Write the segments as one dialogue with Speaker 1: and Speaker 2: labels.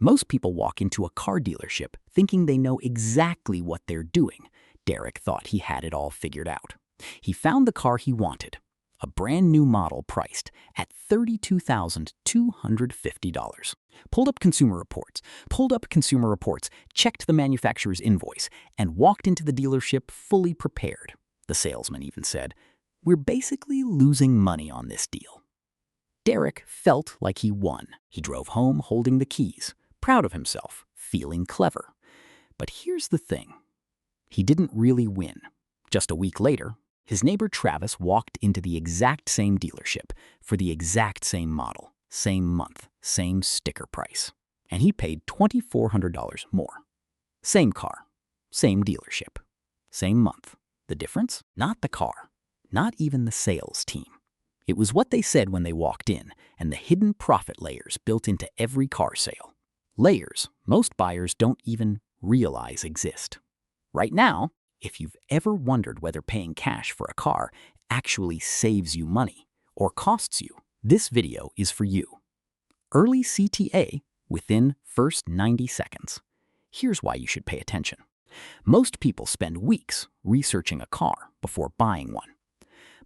Speaker 1: Most people walk into a car dealership thinking they know exactly what they're doing. Derek thought he had it all figured out. He found the car he wanted, a brand new model priced at $32,250. Pulled up Consumer Reports, checked the manufacturer's invoice, and walked into the dealership fully prepared. The salesman even said, "We're basically losing money on this deal." Derek felt like he won. He drove home holding the keys, proud of himself, feeling clever. But here's the thing. He didn't really win. Just a week later, his neighbor Travis walked into the exact same dealership for the exact same model, same month, same sticker price. And he paid $2,400 more. Same car, same dealership, same month. The difference? Not the car, not even the sales team. It was what they said when they walked in and the hidden profit layers built into every car sale. Layers most buyers don't even realize exist. Right now, if you've ever wondered whether paying cash for a car actually saves you money or costs you, this video is for you. Early CTA within first 90 seconds. Here's why you should pay attention. Most people spend weeks researching a car before buying one.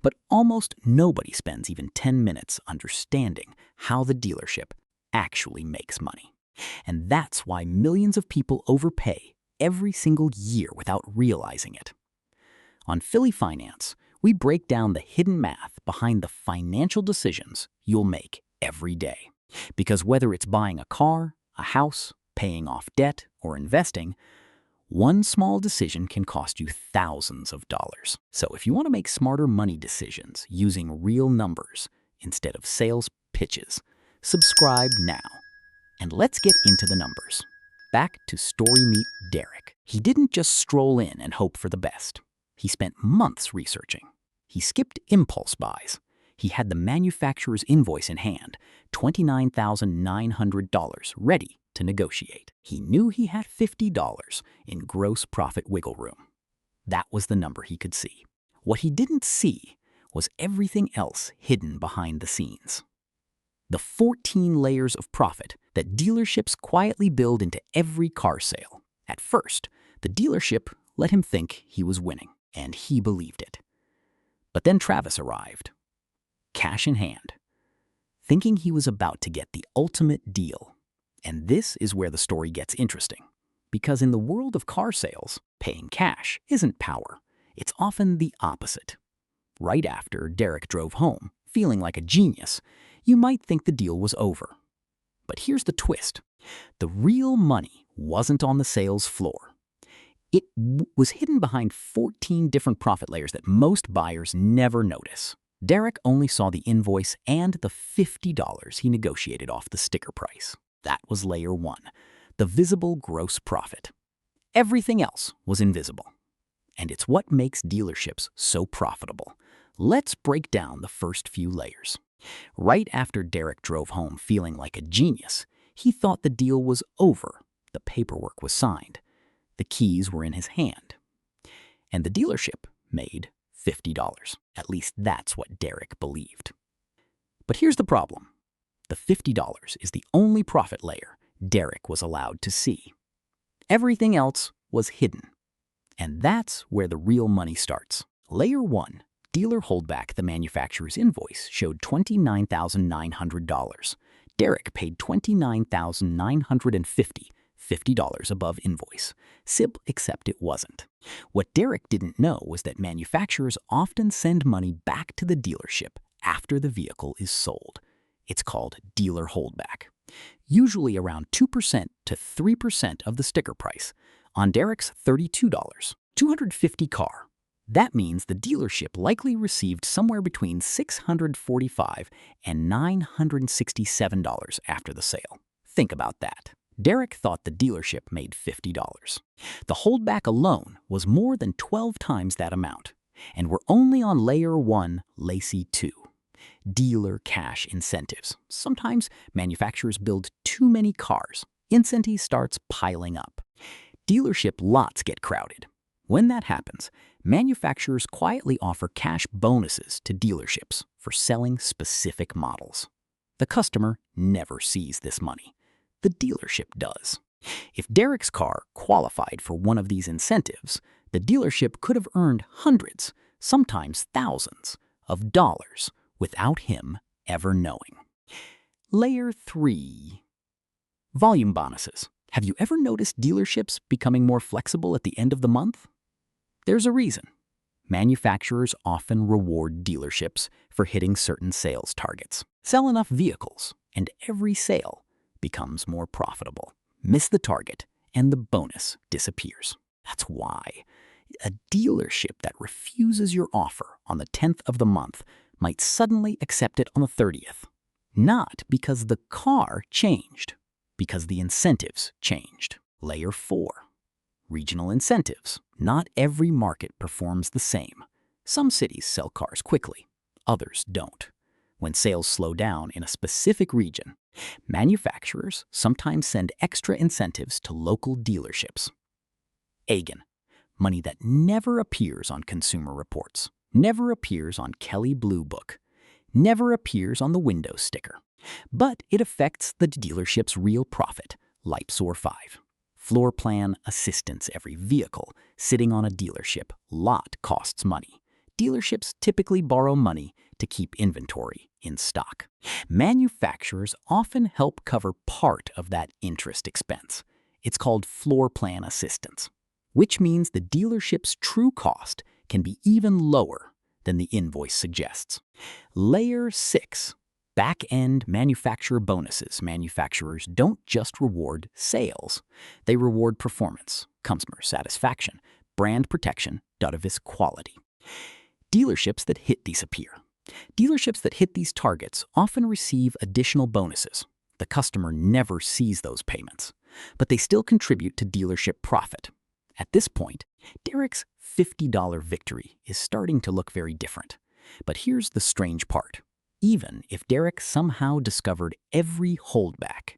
Speaker 1: But almost nobody spends even 10 minutes understanding how the dealership actually makes money. And that's why millions of people overpay every single year without realizing it. On Fillie Finance, we break down the hidden math behind the financial decisions you'll make every day. Because whether it's buying a car, a house, paying off debt, or investing, one small decision can cost you thousands of dollars. So if you want to make smarter money decisions using real numbers instead of sales pitches, subscribe now. And let's get into the numbers. Back to Story Meet Derek. He didn't just stroll in and hope for the best. He spent months researching. He skipped impulse buys. He had the manufacturer's invoice in hand, $29,900, ready to negotiate. He knew he had $50 in gross profit wiggle room. That was the number he could see. What he didn't see was everything else hidden behind the scenes. The 14 layers of profit that dealerships quietly build into every car sale. At first, the dealership let him think he was winning, and he believed it. But then Travis arrived, cash in hand, thinking he was about to get the ultimate deal. And this is where the story gets interesting. Because in the world of car sales, paying cash isn't power. It's often the opposite. Right after Derek drove home, feeling like a genius, you might think the deal was over. But here's the twist. The real money wasn't on the sales floor. It was hidden behind 14 different profit layers that most buyers never notice. Derek only saw the invoice and the $50 he negotiated off the sticker price. That was layer one, the visible gross profit. Everything else was invisible. And it's what makes dealerships so profitable. Let's break down the first few layers. Right after Derek drove home feeling like a genius, he thought the deal was over. The paperwork was signed. The keys were in his hand. And the dealership made $50. At least that's what Derek believed. But here's the problem. The $50 is the only profit layer Derek was allowed to see. Everything else was hidden. And that's where the real money starts. Layer 1, dealer holdback. The manufacturer's invoice showed $29,900. Derek paid $29,950, $50 above invoice. Simple, except it wasn't. What Derek didn't know was that manufacturers often send money back to the dealership after the vehicle is sold. It's called dealer holdback, usually around 2% to 3% of the sticker price. On Derek's $32, 250 car. That means the dealership likely received somewhere between $645 and $967 after the sale. Think about that. Derek thought the dealership made $50. The holdback alone was more than 12 times that amount. And we're only on layer 1, Lacy 2. Dealer cash incentives. Sometimes manufacturers build too many cars. Incentive starts piling up. Dealership lots get crowded. When that happens, manufacturers quietly offer cash bonuses to dealerships for selling specific models. The customer never sees this money. the dealership does. If Derek's car qualified for one of these incentives, the dealership could have earned hundreds, sometimes thousands, of dollars without him ever knowing. Layer 3. Volume bonuses. Have you ever noticed dealerships becoming more flexible at the end of the month? There's a reason. Manufacturers often reward dealerships for hitting certain sales targets. Sell enough vehicles, and every sale becomes more profitable. Miss the target, and the bonus disappears. That's why a dealership that refuses your offer on the 10th of the month might suddenly accept it on the 30th. Not because the car changed, because the incentives changed. Layer 4. Regional incentives. Not every market performs the same. Some cities sell cars quickly, others don't. When sales slow down in a specific region, manufacturers sometimes send extra incentives to local dealerships. Again, money that never appears on consumer reports, never appears on Kelley Blue Book, never appears on the window sticker. But it affects the dealership's real profit. Lipsor 5. Floor plan assistance. Every vehicle sitting on a dealership lot costs money. Dealerships typically borrow money to keep inventory in stock. Manufacturers often help cover part of that interest expense. It's called floor plan assistance, which means the dealership's true cost can be even lower than the invoice suggests. Layer 6. Back-end manufacturer bonuses. Manufacturers don't just reward sales. They reward performance, customer satisfaction, brand protection, database quality. Dealerships that hit these appear. Dealerships that hit these targets often receive additional bonuses. The customer never sees those payments, but they still contribute to dealership profit. At this point, Derek's $50 victory is starting to look very different. But here's the strange part. Even if Derek somehow discovered every holdback,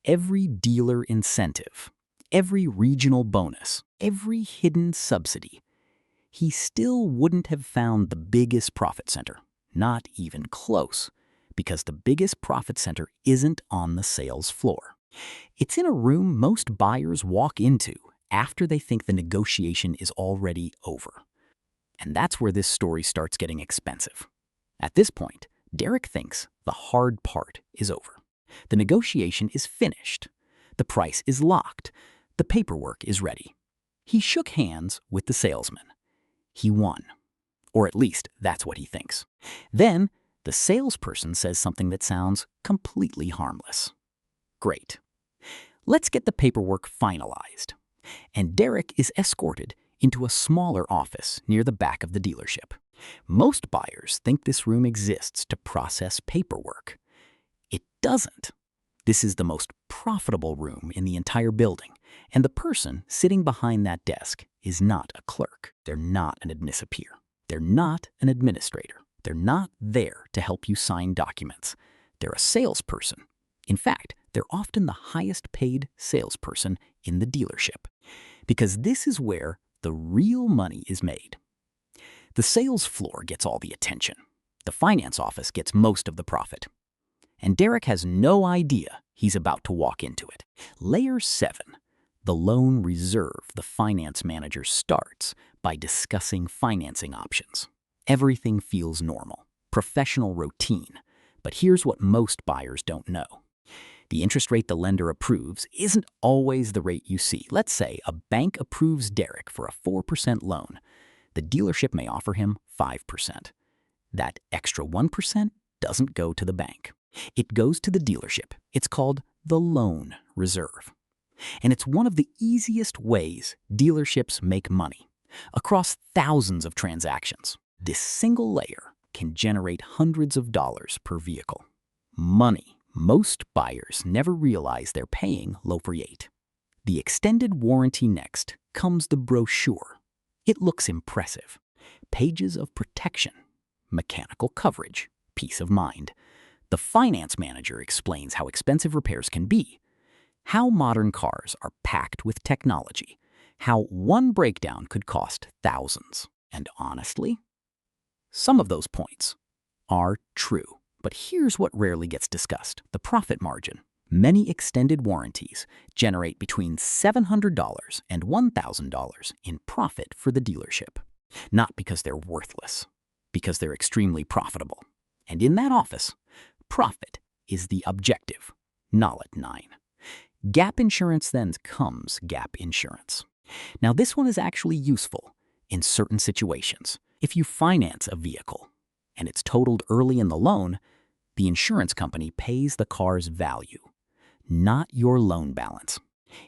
Speaker 1: every dealer incentive, every regional bonus, every hidden subsidy, he still wouldn't have found the biggest profit center. Not even close, because the biggest profit center isn't on the sales floor. It's in a room most buyers walk into after they think the negotiation is already over. And that's where this story starts getting expensive. At this point, Derek thinks the hard part is over. The negotiation is finished. The price is locked. The paperwork is ready. He shook hands with the salesman. He won. Or at least that's what he thinks. Then, the salesperson says something that sounds completely harmless. Great. Let's get the paperwork finalized. And Derek is escorted into a smaller office near the back of the dealership. Most buyers think this room exists to process paperwork. It doesn't. This is the most profitable room in the entire building, and the person sitting behind that desk is not a clerk. They're not an admissipeer. They're not an administrator. They're not there to help you sign documents. They're a salesperson. In fact, they're often the highest paid salesperson in the dealership, because this is where the real money is made. The sales floor gets all the attention. The finance office gets most of the profit. And Derek has no idea he's about to walk into it. Layer 7. The loan reserve. The finance manager starts by discussing financing options. Everything feels normal, professional routine. But here's what most buyers don't know. The interest rate the lender approves isn't always the rate you see. Let's say a bank approves Derek for a 4% loan. The dealership may offer him 5%. That extra 1% doesn't go to the bank. It goes to the dealership. It's called the loan reserve. And it's one of the easiest ways dealerships make money. Across thousands of transactions, this single layer can generate hundreds of dollars per vehicle. Money most buyers never realize they're paying low rate. The extended warranty next comes the brochure. It looks impressive. Pages of protection, mechanical coverage, peace of mind. The finance manager explains how expensive repairs can be, how modern cars are packed with technology, how one breakdown could cost thousands. And honestly, some of those points are true. But here's what rarely gets discussed: the profit margin. Many extended warranties generate between $700 and $1,000 in profit for the dealership. Not because they're worthless, because they're extremely profitable. And in that office, profit is the objective, not at 9. Gap insurance then comes gap insurance. Now this one is actually useful in certain situations. If you finance a vehicle and it's totaled early in the loan, the insurance company pays the car's value, not your loan balance.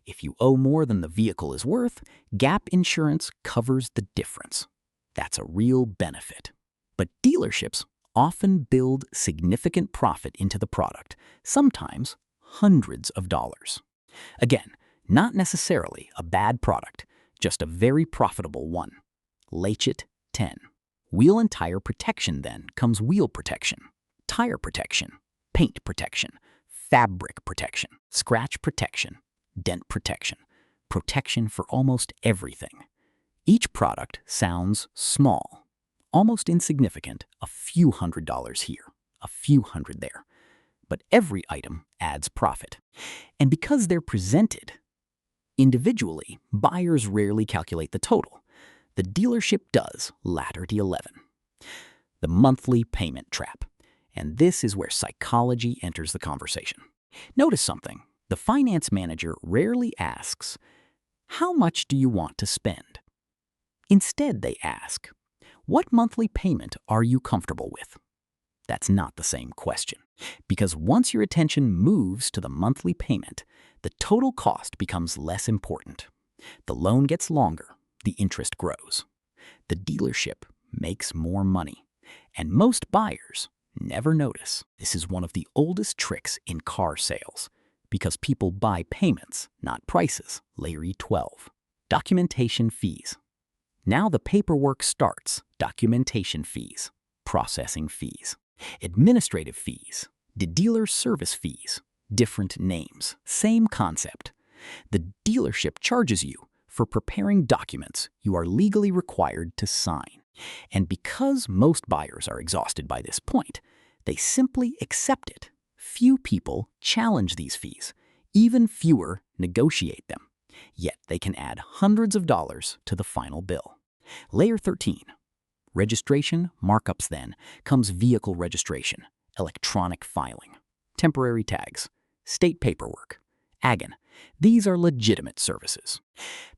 Speaker 1: If you owe more than the vehicle is worth, gap insurance covers the difference. That's a real benefit. But dealerships often build significant profit into the product, sometimes hundreds of dollars. Again, not necessarily a bad product, just a very profitable one. Latchet 10. Wheel and tire protection then comes wheel protection, tire protection, paint protection, fabric protection, scratch protection, dent protection, protection for almost everything. Each product sounds small, almost insignificant, a few $100s here, a few hundred there. But every item adds profit. And because they're presented individually, buyers rarely calculate the total. The dealership does ladder to 11. The monthly payment trap. And this is where psychology enters the conversation. Notice something. The finance manager rarely asks, "How much do you want to spend?" Instead, they ask, "What monthly payment are you comfortable with?" That's not the same question, because once your attention moves to the monthly payment, the total cost becomes less important. The loan gets longer, the interest grows. The dealership makes more money, and most buyers never notice. This is one of the oldest tricks in car sales, because people buy payments, not prices. Layer 12. Documentation fees. Now the paperwork starts. Documentation fees, processing fees, administrative fees, the dealer service fees, different names, same concept. The dealership charges you for preparing documents you are legally required to sign. And because most buyers are exhausted by this point, they simply accept it. Few people challenge these fees. Even fewer negotiate them. Yet they can add hundreds of dollars to the final bill. Layer 13. Registration, markups then, comes vehicle registration, electronic filing, temporary tags, state paperwork, AGAN. These are legitimate services.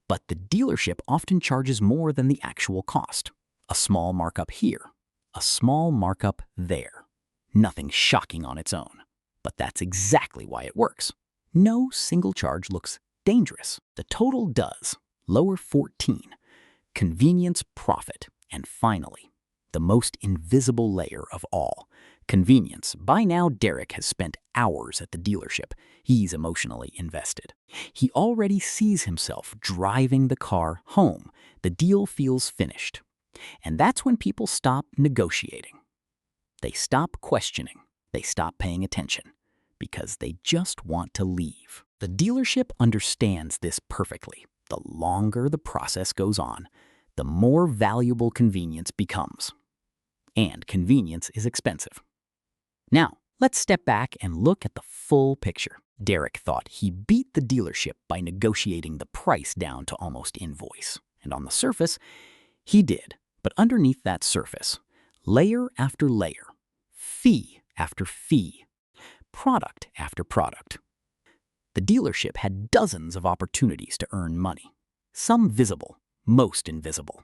Speaker 1: But the dealership often charges more than the actual cost. A small markup here, a small markup there. Nothing shocking on its own. But that's exactly why it works. No single charge looks dangerous. The total does. Lower 14. Convenience, profit, and finally, the most invisible layer of all, convenience. By now, Derek has spent hours at the dealership. He's emotionally invested. He already sees himself driving the car home. The deal feels finished. And that's when people stop negotiating. They stop questioning. They stop paying attention because they just want to leave. The dealership understands this perfectly. The longer the process goes on, the more valuable convenience becomes. And convenience is expensive. Now, let's step back and look at the full picture. Derek thought he beat the dealership by negotiating the price down to almost invoice. And on the surface, he did. But underneath that surface, layer after layer, fee after fee, product after product. The dealership had dozens of opportunities to earn money, some visible, most invisible.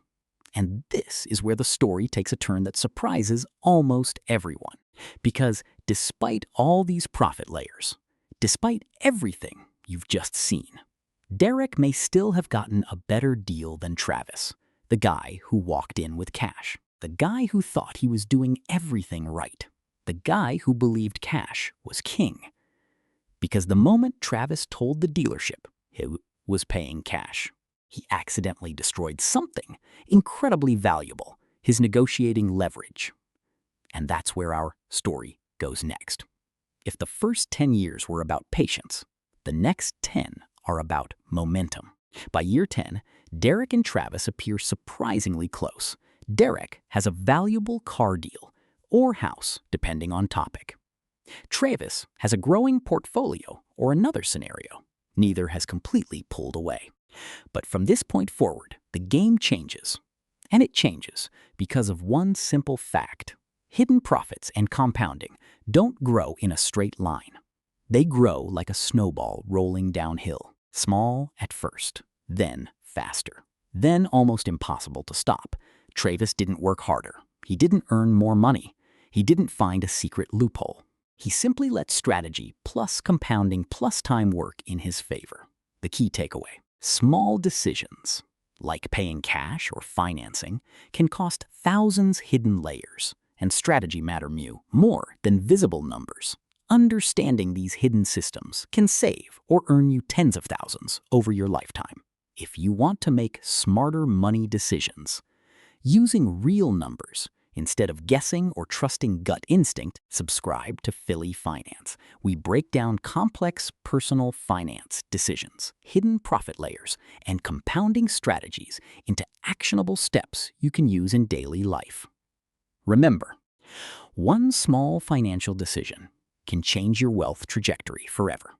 Speaker 1: And this is where the story takes a turn that surprises almost everyone. Because despite all these profit layers, despite everything you've just seen, Derek may still have gotten a better deal than Travis, the guy who walked in with cash, the guy who thought he was doing everything right, the guy who believed cash was king. Because the moment Travis told the dealership he was paying cash, he accidentally destroyed something incredibly valuable, his negotiating leverage. And that's where our story goes next. If the first 10 years were about patience, the next 10 are about momentum. By year 10, Derek and Travis appear surprisingly close. Derek has a valuable car deal, or house, depending on topic. Travis has a growing portfolio or another scenario. Neither has completely pulled away. But from this point forward, the game changes. And it changes because of one simple fact. Hidden profits and compounding don't grow in a straight line. They grow like a snowball rolling downhill, small at first, then faster, then almost impossible to stop. Travis didn't work harder. He didn't earn more money. He didn't find a secret loophole. He simply let strategy plus compounding plus time work in his favor. The key takeaway: small decisions, like paying cash or financing, can cost thousands hidden layers, and strategy matter more than visible numbers. Understanding these hidden systems can save or earn you tens of thousands over your lifetime. If you want to make smarter money decisions, using real numbers instead of guessing or trusting gut instinct, subscribe to Fillie Finance. We break down complex personal finance decisions, hidden profit layers, and compounding strategies into actionable steps you can use in daily life. Remember, one small financial decision can change your wealth trajectory forever.